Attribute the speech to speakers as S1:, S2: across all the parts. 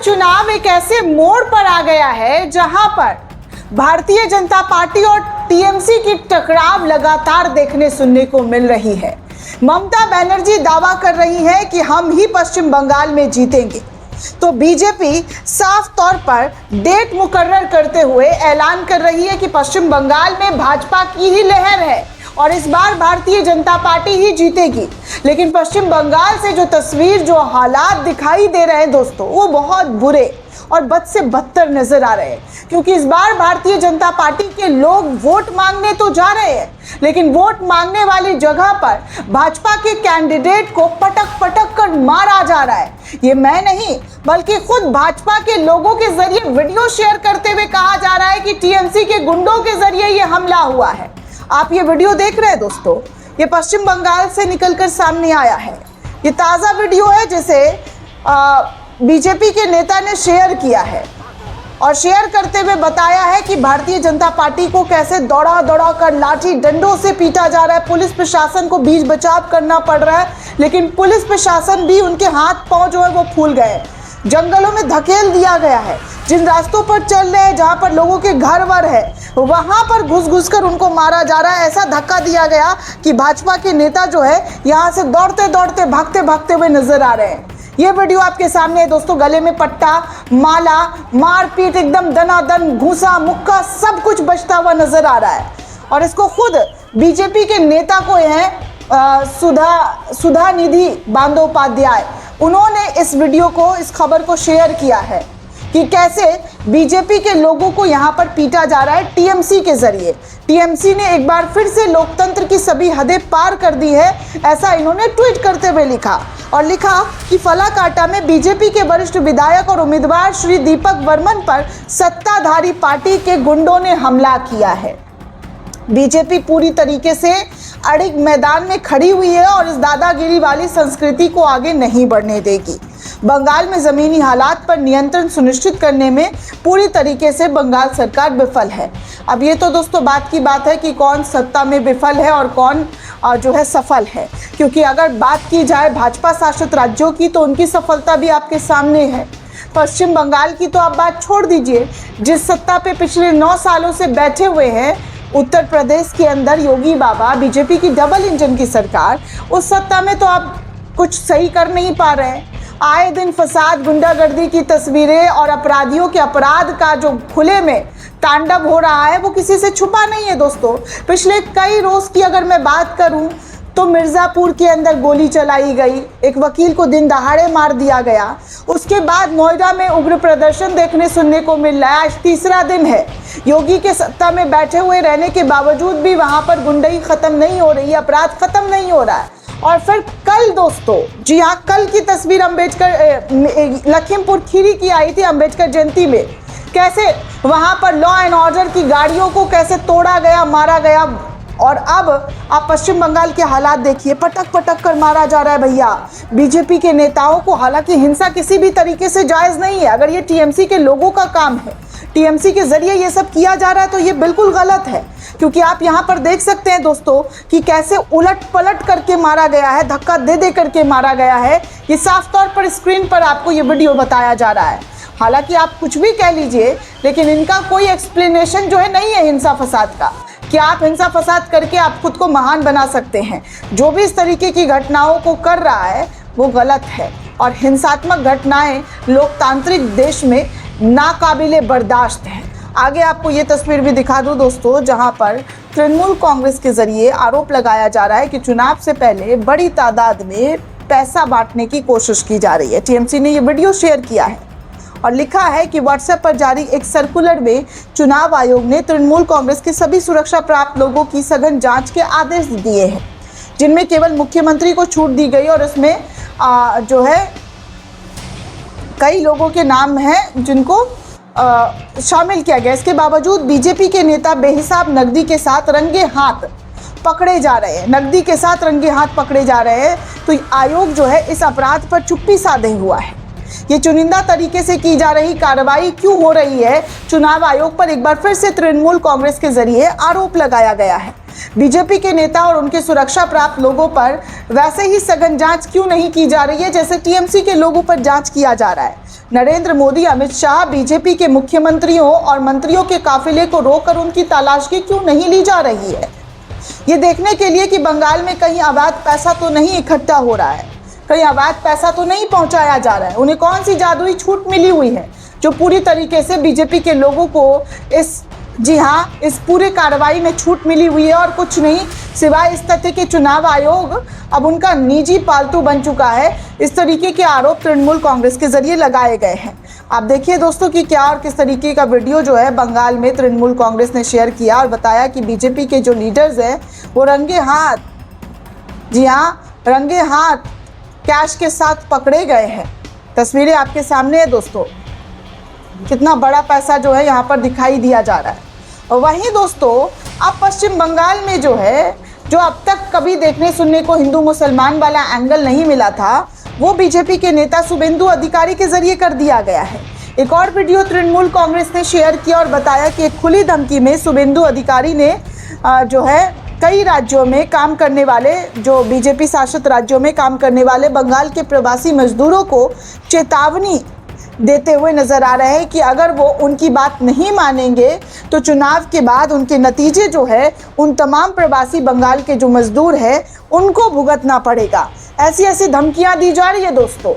S1: चुनाव एक ऐसे मोड़ पर आ गया है जहां पर भारतीय जनता पार्टी और टीएमसी की टकराव लगातार देखने सुनने को मिल रही है। ममता बनर्जी दावा कर रही है कि हम ही पश्चिम बंगाल में जीतेंगे, तो बीजेपी साफ तौर पर डेट मुकर्रर करते हुए ऐलान कर रही है कि पश्चिम बंगाल में भाजपा की ही लहर है और इस बार भारतीय जनता पार्टी ही जीतेगी। लेकिन पश्चिम बंगाल से जो तस्वीर, जो हालात दिखाई दे रहे हैं दोस्तों, वो बहुत बुरे और बद से बदतर नजर आ रहे हैं, क्योंकि इस बार भारतीय जनता पार्टी के लोग वोट मांगने तो जा रहे हैं, लेकिन वोट मांगने वाली जगह पर भाजपा के कैंडिडेट को पटक पटक कर मारा जा रहा है। ये मैं नहीं, बल्कि खुद भाजपा के लोगों के जरिए वीडियो शेयर करते हुए कहा जा रहा है कि टीएमसी के गुंडों के जरिए ये हमला हुआ है। आप ये वीडियो देख रहे हैं दोस्तों, ये पश्चिम बंगाल से निकलकर सामने आया है। ये ताज़ा वीडियो है जिसे बीजेपी के नेता ने शेयर किया है और शेयर करते हुए बताया है कि भारतीय जनता पार्टी को कैसे दौड़ा दौड़ा कर लाठी डंडों से पीटा जा रहा है। पुलिस प्रशासन को बीच बचाव करना पड़ रहा है, लेकिन पुलिस प्रशासन भी, उनके हाथ पांव जो है वो फूल गए। जंगलों में धकेल दिया गया है। जिन रास्तों पर चल रहे हैं, जहां पर लोगों के घर वर है, वहां पर घुस घुस कर उनको मारा जा रहा है। ऐसा धक्का दिया गया कि भाजपा के नेता जो है यहां से दौड़ते दौड़ते भागते भागते हुए नजर आ रहे हैं। ये वीडियो आपके सामने है दोस्तों। गले में पट्टा, माला, मारपीट, एकदम दनादन, घूसा मुक्का सब कुछ बचता हुआ नजर आ रहा है। और इसको खुद बीजेपी के नेता को है सुधा निधि बंदोपाध्याय, उन्होंने इस वीडियो को, इस खबर को शेयर किया है कि कैसे बीजेपी के लोगों को यहाँ पर पीटा जा रहा है टीएमसी के जरिए। टीएमसी ने एक बार फिर से लोकतंत्र की सभी हदें पार कर दी है, ऐसा इन्होंने ट्वीट करते हुए लिखा। और लिखा कि फलाकाटा में बीजेपी के वरिष्ठ विधायक और उम्मीदवार श्री दीपक वर्मन पर सत्ताधारी पार्टी के गुंडों ने हमला किया है। बीजेपी पूरी तरीके से अड़िग मैदान में खड़ी हुई है और इस दादागिरी वाली संस्कृति को आगे नहीं बढ़ने देगी। बंगाल में जमीनी हालात पर नियंत्रण सुनिश्चित करने में पूरी तरीके से बंगाल सरकार विफल है। अब ये तो दोस्तों बात की बात है कि कौन सत्ता में विफल है और कौन जो है सफल है, क्योंकि अगर बात की जाए भाजपा शासित राज्यों की तो उनकी सफलता भी आपके सामने है। पश्चिम बंगाल की तो आप बात छोड़ दीजिए, जिस सत्ता पे पिछले 9 सालों से बैठे हुए हैं उत्तर प्रदेश के अंदर योगी बाबा, बीजेपी की डबल इंजन की सरकार, उस सत्ता में तो आप कुछ सही कर नहीं पा रहे हैं। आए दिन फसाद, गुंडागर्दी की तस्वीरें और अपराधियों के अपराध का जो खुले में तांडव हो रहा है वो किसी से छुपा नहीं है दोस्तों। पिछले कई रोज की अगर मैं बात करूं तो मिर्ज़ापुर के अंदर गोली चलाई गई, एक वकील को दिन दहाड़े मार दिया गया। उसके बाद नोएडा में उग्र प्रदर्शन देखने सुनने को मिल रहा है। आज तीसरा दिन है, योगी के सत्ता में बैठे हुए रहने के बावजूद भी वहां पर गुंडई खत्म नहीं हो रही है, अपराध खत्म नहीं हो रहा है। और फिर कल दोस्तों, जी हाँ, कल की तस्वीर अम्बेडकर लखीमपुर खीरी की आई थी अम्बेडकर जयंती में, कैसे वहां पर लॉ एंड ऑर्डर की गाड़ियों को कैसे तोड़ा गया, मारा गया। और अब आप पश्चिम बंगाल के हालात देखिए, पटक पटक कर मारा जा रहा है भैया बीजेपी के नेताओं को। हालांकि हिंसा किसी भी तरीके से जायज़ नहीं है। अगर ये टीएमसी के लोगों का काम है, टीएमसी के जरिए ये सब किया जा रहा है, तो ये बिल्कुल गलत है। क्योंकि आप यहाँ पर देख सकते हैं दोस्तों कि कैसे उलट पलट करके मारा गया है, धक्का दे दे करके मारा गया है। ये साफ तौर पर स्क्रीन पर आपको ये वीडियो बताया जा रहा है। हालांकि आप कुछ भी कह लीजिए, लेकिन इनका कोई एक्सप्लेनेशन जो है नहीं है हिंसा फसाद का, कि आप हिंसा फसाद करके आप खुद को महान बना सकते हैं। जो भी इस तरीके की घटनाओं को कर रहा है वो गलत है, और हिंसात्मक घटनाएं लोकतांत्रिक देश में नाकाबिले बर्दाश्त हैं। आगे आपको ये तस्वीर भी दिखा दूं दोस्तों, जहां पर तृणमूल कांग्रेस के जरिए आरोप लगाया जा रहा है कि चुनाव से पहले बड़ी तादाद में पैसा बांटने की कोशिश की जा रही है। टीएमसी ने ये वीडियो शेयर किया है और लिखा है कि व्हाट्सएप पर जारी एक सर्कुलर में चुनाव आयोग ने तृणमूल कांग्रेस के सभी सुरक्षा प्राप्त लोगों की सघन जांच के आदेश दिए हैं, जिनमें केवल मुख्यमंत्री को छूट दी गई और इसमें जो है कई लोगों के नाम हैं जिनको शामिल किया गया। इसके बावजूद बीजेपी के नेता बेहिसाब नकदी के साथ रंगे हाथ पकड़े जा रहे हैं, नकदी के साथ रंगे हाथ पकड़े जा रहे हैं। तो आयोग जो है इस अपराध पर चुप्पी साधे हुआ है। ये चुनिंदा तरीके से की जा रही कार्रवाई क्यों हो रही है? चुनाव आयोग पर एक बार फिर से तृणमूल कांग्रेस के जरिए आरोप लगाया गया है। बीजेपी के नेता और उनके सुरक्षा प्राप्त लोगों पर वैसे ही सघन जांच क्यों नहीं की जा रही है जैसे टीएमसी के लोगों पर जांच किया जा रहा है? नरेंद्र मोदी, अमित शाह, बीजेपी के मुख्यमंत्रियों और मंत्रियों के काफिले को रोककर उनकी तलाशी क्यों नहीं ली जा रही है? ये देखने के लिए कि बंगाल में कहीं अवैध पैसा तो नहीं इकट्ठा हो रहा है, कहीं अवैध पैसा तो नहीं पहुंचाया जा रहा है। उन्हें कौन सी जादुई छूट मिली हुई है जो पूरी तरीके से बीजेपी के लोगों को इस पूरे कार्रवाई में छूट मिली हुई है, और कुछ नहीं सिवाय इस तथ्य के चुनाव आयोग अब उनका निजी पालतू बन चुका है। इस तरीके के आरोप तृणमूल कांग्रेस के जरिए लगाए गए हैं। आप देखिए दोस्तों कि क्या और किस तरीके का वीडियो जो है बंगाल में तृणमूल कांग्रेस ने शेयर किया और बताया कि बीजेपी के जो लीडर्स हैं वो रंगे हाथ, जी हाँ, रंगे हाथ कैश के साथ पकड़े गए हैं। तस्वीरें आपके सामने है दोस्तों, कितना बड़ा पैसा जो है यहाँ पर दिखाई दिया जा रहा है। और वहीं दोस्तों अब पश्चिम बंगाल में जो है, जो अब तक कभी देखने सुनने को हिंदू मुसलमान वाला एंगल नहीं मिला था, वो बीजेपी के नेता शुभेंदु अधिकारी के जरिए कर दिया गया है। एक और वीडियो तृणमूल कांग्रेस ने शेयर किया और बताया कि एक खुली धमकी में शुभेंदु अधिकारी ने जो है कई राज्यों में काम करने वाले, जो बीजेपी शासित राज्यों में काम करने वाले बंगाल के प्रवासी मजदूरों को चेतावनी देते हुए नजर आ रहे हैं कि अगर वो उनकी बात नहीं मानेंगे तो चुनाव के बाद उनके नतीजे जो है उन तमाम प्रवासी बंगाल के जो मजदूर हैं उनको भुगतना पड़ेगा। ऐसी ऐसी धमकियां दी जा रही है दोस्तों।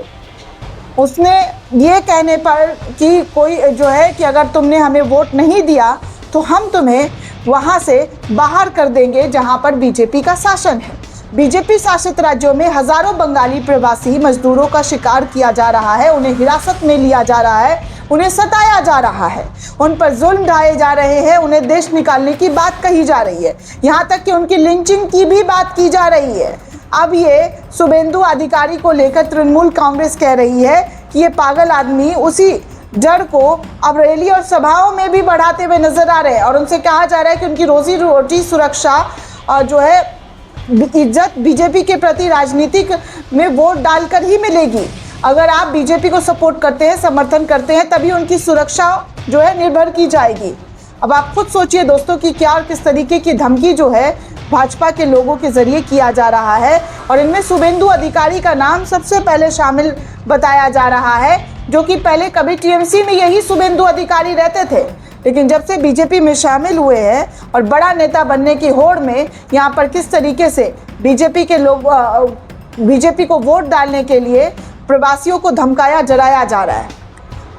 S1: उसने ये कहने पर कि कोई जो है कि अगर तुमने हमें वोट नहीं दिया तो हम तुम्हें वहां से बाहर कर देंगे जहां पर बीजेपी का शासन है। बीजेपी शासित राज्यों में हजारों बंगाली प्रवासी मजदूरों का शिकार किया जा रहा है, उन्हें हिरासत में लिया जा रहा है, उन्हें सताया जा रहा है, उन पर जुल्म ढाए जा रहे हैं, उन्हें देश निकालने की बात कही जा रही है, यहाँ तक कि उनकी लिंचिंग की भी बात की जा रही है। अब ये शुभेंदु अधिकारी को लेकर तृणमूल कांग्रेस कह रही है कि ये पागल आदमी उसी डर को अब रैली और सभाओं में भी बढ़ाते हुए नजर आ रहे हैं, और उनसे कहा जा रहा है कि उनकी रोजी रोटी, सुरक्षा और जो है इज्जत बीजेपी के प्रति राजनीतिक में वोट डालकर ही मिलेगी। अगर आप बीजेपी को सपोर्ट करते हैं, समर्थन करते हैं, तभी उनकी सुरक्षा जो है निर्भर की जाएगी। अब आप खुद सोचिए दोस्तों कि क्या और किस तरीके की धमकी जो है भाजपा के लोगों के जरिए किया जा रहा है, और इनमें शुभेंदु अधिकारी का नाम सबसे पहले शामिल बताया जा रहा है, जो कि पहले कभी टीएमसी में यही शुभेंदु अधिकारी रहते थे, लेकिन जब से बीजेपी में शामिल हुए हैं और बड़ा नेता बनने की होड़ में यहाँ पर किस तरीके से बीजेपी के लोग बीजेपी को वोट डालने के लिए प्रवासियों को धमकाया जलाया जा रहा है।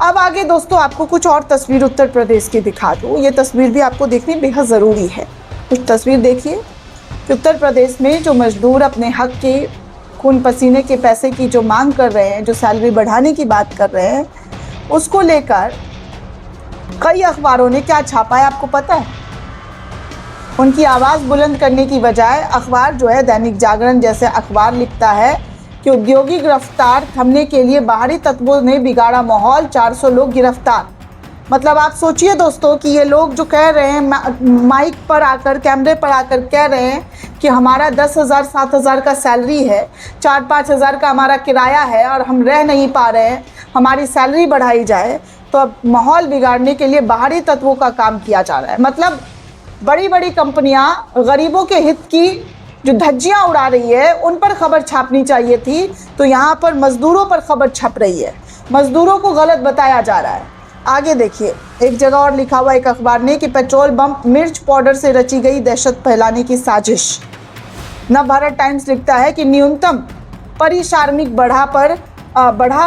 S1: अब आगे दोस्तों आपको कुछ और तस्वीर उत्तर प्रदेश की दिखा दूँ। ये तस्वीर भी आपको देखनी बेहद ज़रूरी है। कुछ तस्वीर देखिए कि उत्तर प्रदेश में जो मजदूर अपने हक के खून पसीने के पैसे की जो मांग कर रहे हैं, जो सैलरी बढ़ाने की बात कर रहे हैं, उसको लेकर कई अखबारों ने क्या छापा है आपको पता है? उनकी आवाज़ बुलंद करने की बजाय अखबार जो है दैनिक जागरण जैसे अखबार लिखता है कि उद्योगी गिरफ्तार, थमने के लिए बाहरी तत्वों ने बिगाड़ा माहौल, 400 लोग गिरफ्तार। मतलब आप सोचिए दोस्तों कि ये लोग जो कह रहे हैं, माइक पर आकर, कैमरे पर आकर कह रहे हैं कि हमारा 10,000 7,000 का सैलरी है, 4-5 हज़ार का हमारा किराया है और हम रह नहीं पा रहे हैं, हमारी सैलरी बढ़ाई जाए। तो अब माहौल बिगाड़ने के लिए बाहरी तत्वों का काम किया जा रहा है। मतलब बड़ी बड़ी कंपनियां गरीबों के हित की जो धज्जियां उड़ा रही है उन पर खबर छापनी चाहिए थी, तो यहाँ पर मजदूरों पर खबर छप रही है, मजदूरों को गलत बताया जा रहा है। आगे देखिए, एक जगह और लिखा हुआ एक अखबार ने कि पेट्रोल बम मिर्च पाउडर से रची गई दहशत फैलाने की साजिश। नवभारत टाइम्स लिखता है कि न्यूनतम परिश्रमिक बढ़ा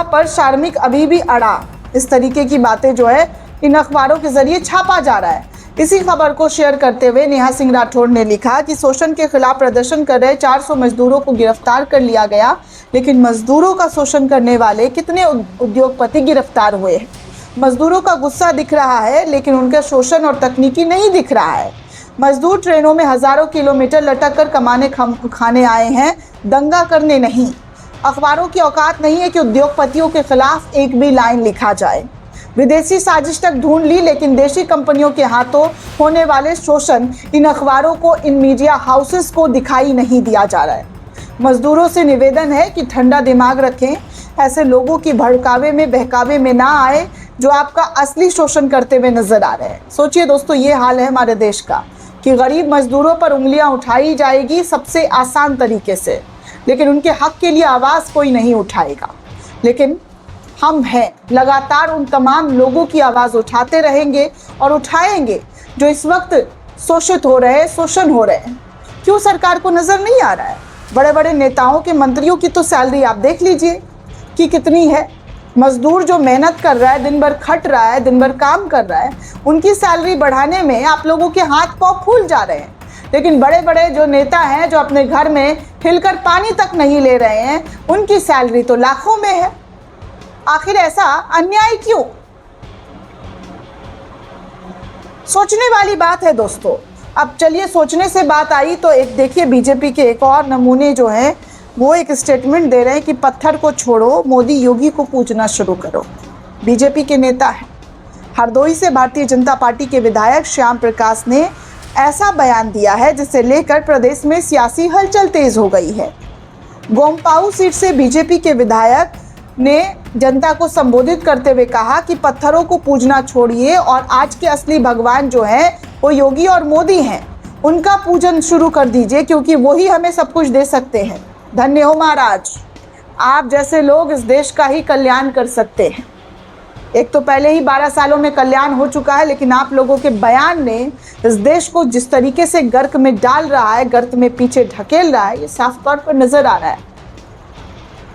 S1: पर श्रमिक अभी भी अड़ा। इस तरीके की बातें जो है इन अखबारों के जरिए छापा जा रहा है। इसी खबर को शेयर करते हुए नेहा सिंह राठौड़ ने लिखा कि शोषण के खिलाफ प्रदर्शन कर रहे 400 मजदूरों को गिरफ्तार कर लिया गया, लेकिन मजदूरों का शोषण करने वाले कितने उद्योगपति गिरफ्तार हुए हैं? मजदूरों का गुस्सा दिख रहा है, लेकिन उनका शोषण और तकनीकी नहीं दिख रहा है। मजदूर ट्रेनों में हजारों किलोमीटर लटक कर कमाने खाने आए हैं, दंगा करने नहीं। अखबारों की औकात नहीं है कि उद्योगपतियों के खिलाफ एक भी लाइन लिखा जाए। विदेशी साजिश तक ढूंढ ली, लेकिन देशी कंपनियों के हाथों होने वाले शोषण इन अखबारों को, इन मीडिया हाउसेस को दिखाई नहीं दिया जा रहा है। मजदूरों से निवेदन है कि ठंडा दिमाग रखें, ऐसे लोगों की भड़कावे में बहकावे में ना आए जो आपका असली शोषण करते हुए नजर आ रहे हैं। सोचिए दोस्तों, ये हाल है हमारे देश का कि गरीब मजदूरों पर उंगलियां उठाई जाएगी सबसे आसान तरीके से, लेकिन उनके हक के लिए आवाज़ कोई नहीं उठाएगा। लेकिन हम हैं, लगातार उन तमाम लोगों की आवाज़ उठाते रहेंगे और उठाएंगे जो इस वक्त शोषित हो रहे हैं, शोषण हो रहे हैं। क्यों सरकार को नज़र नहीं आ रहा है? बड़े बड़े नेताओं के, मंत्रियों की तो सैलरी आप देख लीजिए कि कितनी है। मजदूर जो मेहनत कर रहा है, दिन भर खट रहा है, दिन भर काम कर रहा है, उनकी सैलरी बढ़ाने में आप लोगों के हाथ पांव फूल जा रहे हैं। लेकिन बड़े बड़े जो नेता हैं, जो अपने घर में हिलकर पानी तक नहीं ले रहे हैं, उनकी सैलरी तो लाखों में है। आखिर ऐसा अन्याय क्यों? सोचने वाली बात है दोस्तों। अब चलिए, सोचने से बात आई तो एक देखिए, बीजेपी के एक और नमूने जो हैं वो एक स्टेटमेंट दे रहे हैं कि पत्थर को छोड़ो, मोदी योगी को पूजना शुरू करो। बीजेपी के नेता हैं, हरदोई से भारतीय जनता पार्टी के विधायक श्याम प्रकाश ने ऐसा बयान दिया है जिसे लेकर प्रदेश में सियासी हलचल तेज हो गई है। गोमपाऊ सीट से बीजेपी के विधायक ने जनता को संबोधित करते हुए कहा कि पत्थरों को पूजना छोड़िए और आज के असली भगवान जो हैं वो योगी और मोदी हैं, उनका पूजन शुरू कर दीजिए, क्योंकि वही हमें सब कुछ दे सकते हैं। धन्य हो महाराज, आप जैसे लोग इस देश का ही कल्याण कर सकते हैं। एक तो पहले ही 12 सालों में कल्याण हो चुका है, लेकिन आप लोगों के बयान ने इस देश को जिस तरीके से गर्त में डाल रहा है, गर्त में पीछे ढकेल रहा है, ये साफ तौर पर नजर आ रहा है।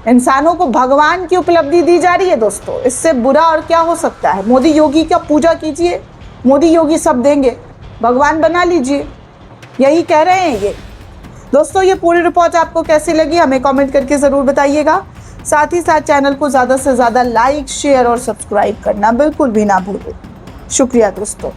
S1: इंसानों को भगवान की उपलब्धि दी जा रही है दोस्तों, इससे बुरा और क्या हो सकता है। मोदी योगी का पूजा कीजिए, मोदी योगी सब देंगे, भगवान बना लीजिए, यही कह रहे हैं ये दोस्तों। ये पूरी रिपोर्ट आपको कैसी लगी हमें कमेंट करके ज़रूर बताइएगा। साथ ही साथ चैनल को ज़्यादा से ज़्यादा लाइक, शेयर और सब्सक्राइब करना बिल्कुल भी ना भूलें। शुक्रिया दोस्तों।